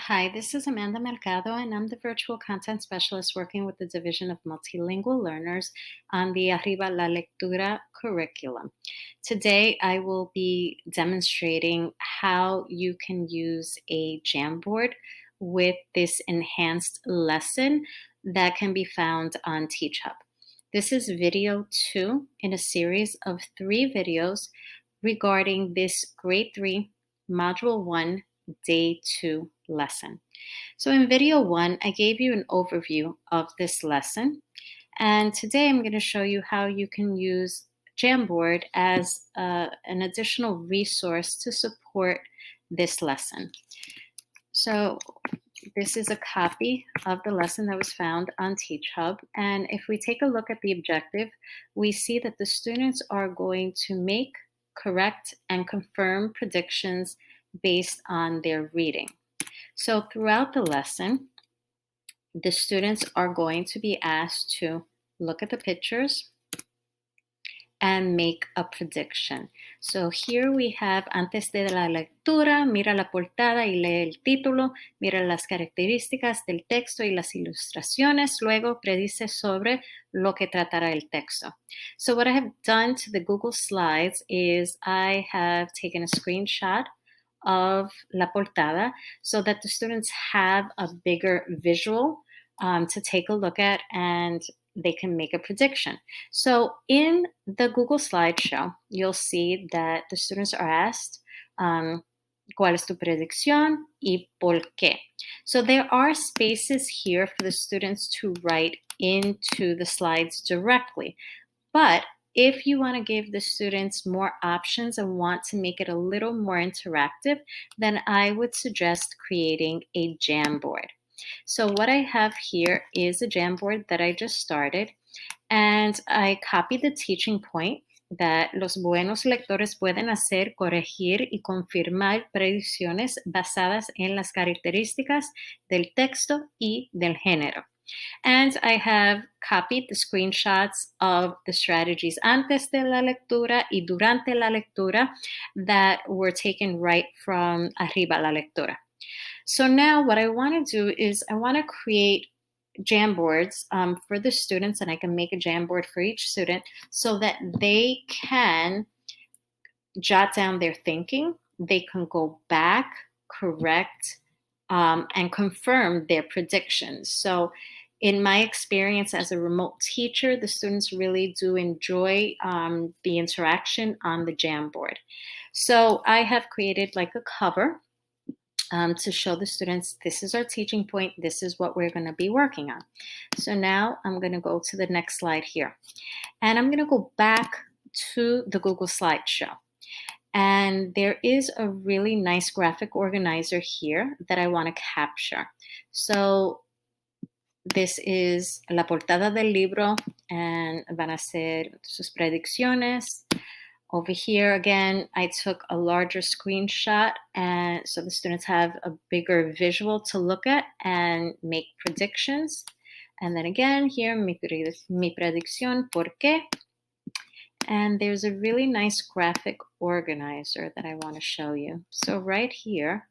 Hi, this is Amanda Mercado, and I'm the virtual content specialist working with the Division of Multilingual Learners on the Arriba la Lectura curriculum. Today, I will be demonstrating how you can use a Jamboard with this enhanced lesson that can be found on TeachHub. This is video 2 in a series of 3 videos regarding this grade 3, module 1, day 2 lesson. So in video 1, I gave you an overview of this lesson. And today I'm going to show you how you can use Jamboard as an additional resource to support this lesson. So this is a copy of the lesson that was found on TeachHub. And if we take a look at the objective, we see that the students are going to make, correct, and confirm predictions based on their reading. So throughout the lesson, the students are going to be asked to look at the pictures and make a prediction. So here we have, antes de la lectura, mira la portada y lee el título, mira las características del texto y las ilustraciones, luego predice sobre lo que tratará el texto. So what I have done to the Google Slides is I have taken a screenshot of la portada so that the students have a bigger visual to take a look at and they can make a prediction. So in the Google slideshow, you'll see that the students are asked, ¿cuál es tu predicción y por qué? So there are spaces here for the students to write into the slides directly. But if you want to give the students more options and want to make it a little more interactive, then I would suggest creating a Jamboard. So what I have here is a Jamboard that I just started, and I copied the teaching point that los buenos lectores pueden hacer, corregir y confirmar predicciones basadas en las características del texto y del género. And I have copied the screenshots of the strategies antes de la lectura y durante la lectura that were taken right from Arriba la Lectura. So now what I want to do is I want to create Jamboards for the students, and I can make a Jamboard for each student so that they can jot down their thinking, they can go back, correct, and confirm their predictions. So in my experience as a remote teacher, the students really do enjoy the interaction on the Jamboard. So I have created like a cover to show the students, this is our teaching point, this is what we're going to be working on. So now I'm going to go to the next slide here. And I'm going to go back to the Google slideshow. And there is a really nice graphic organizer here that I want to capture. So this is la portada del libro, and van a ser sus predicciones. Over here, again, I took a larger screenshot, and so the students have a bigger visual to look at and make predictions. And then again, here, mi predicción, ¿por qué? And there's a really nice graphic organizer that I want to show you. So right here,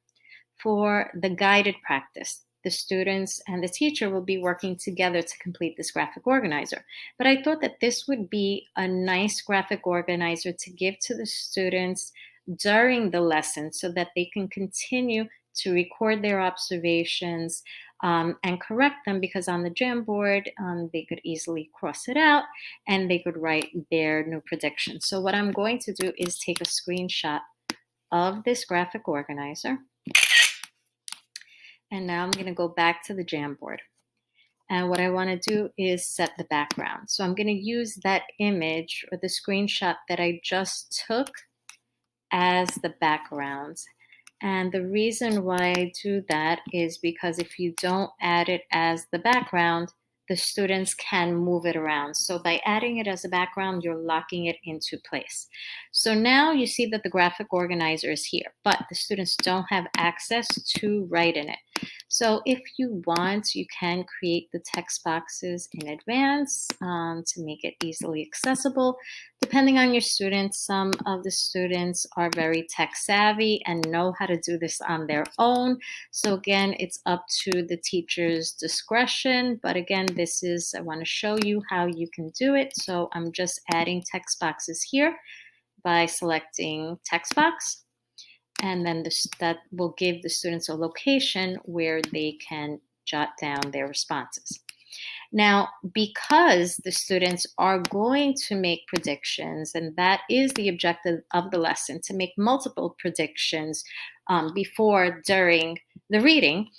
for the guided practice, the students and the teacher will be working together to complete this graphic organizer. But I thought that this would be a nice graphic organizer to give to the students during the lesson so that they can continue to record their observations and correct them, because on the Jamboard, they could easily cross it out and they could write their new predictions. So what I'm going to do is take a screenshot of this graphic organizer. And now I'm going to go back to the Jamboard. And what I want to do is set the background. So I'm going to use that image or the screenshot that I just took as the background. And the reason why I do that is because if you don't add it as the background, the students can move it around. So by adding it as a background, you're locking it into place. So now you see that the graphic organizer is here, but the students don't have access to write in it. So if you want, you can create the text boxes in advance to make it easily accessible. Depending on your students, some of the students are very tech savvy and know how to do this on their own. So again, it's up to the teacher's discretion. But again, I want to show you how you can do it. So I'm just adding text boxes here by selecting text box. And then that will give the students a location where they can jot down their responses. Now, because the students are going to make predictions, and that is the objective of the lesson, to make multiple predictions before, during the reading,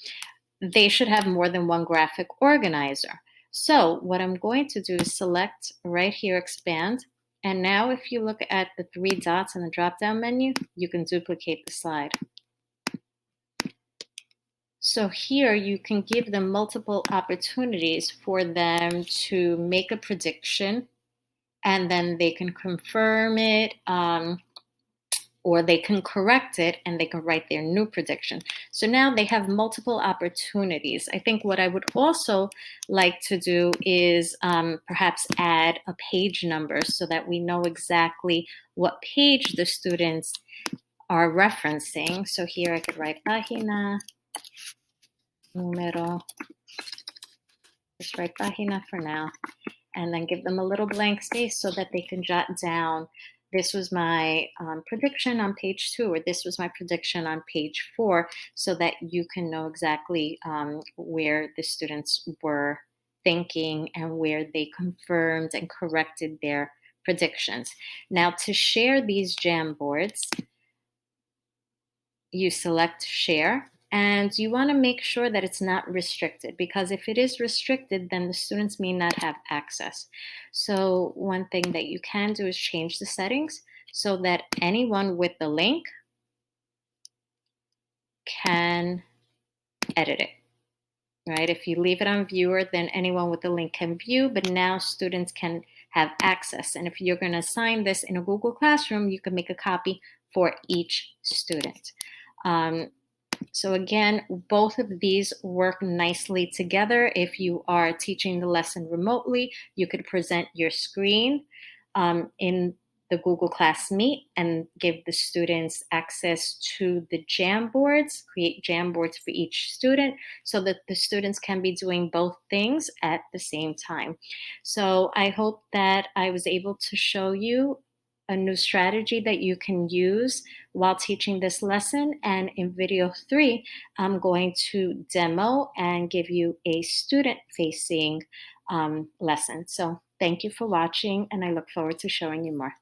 they should have more than one graphic organizer. So what I'm going to do is select right here, expand. And now if you look at the three dots in the drop-down menu, you can duplicate the slide. So here you can give them multiple opportunities for them to make a prediction, and then they can confirm it, or they can correct it and they can write their new prediction. So now they have multiple opportunities. I think what I would also like to do is perhaps add a page number so that we know exactly what page the students are referencing. So here I could write página, número, just write página for now, and then give them a little blank space so that they can jot down, this was my prediction on page 2, or this was my prediction on page 4, so that you can know exactly where the students were thinking and where they confirmed and corrected their predictions. Now, to share these Jamboards, you select share, and you want to make sure that it's not restricted, because if it is restricted, then the students may not have access. So one thing that you can do is change the settings so that anyone with the link can edit it, right? If you leave it on viewer, then anyone with the link can view, but now students can have access. And if you're going to assign this in a Google Classroom, you can make a copy for each student. So again, both of these work nicely together. If you are teaching the lesson remotely, you could present your screen in the Google Class Meet and give the students access to the Jamboards, create Jamboards for each student so that the students can be doing both things at the same time. So I hope that I was able to show you a new strategy that you can use while teaching this lesson. And in video 3, I'm going to demo and give you a student-facing lesson. So thank you for watching, and I look forward to showing you more.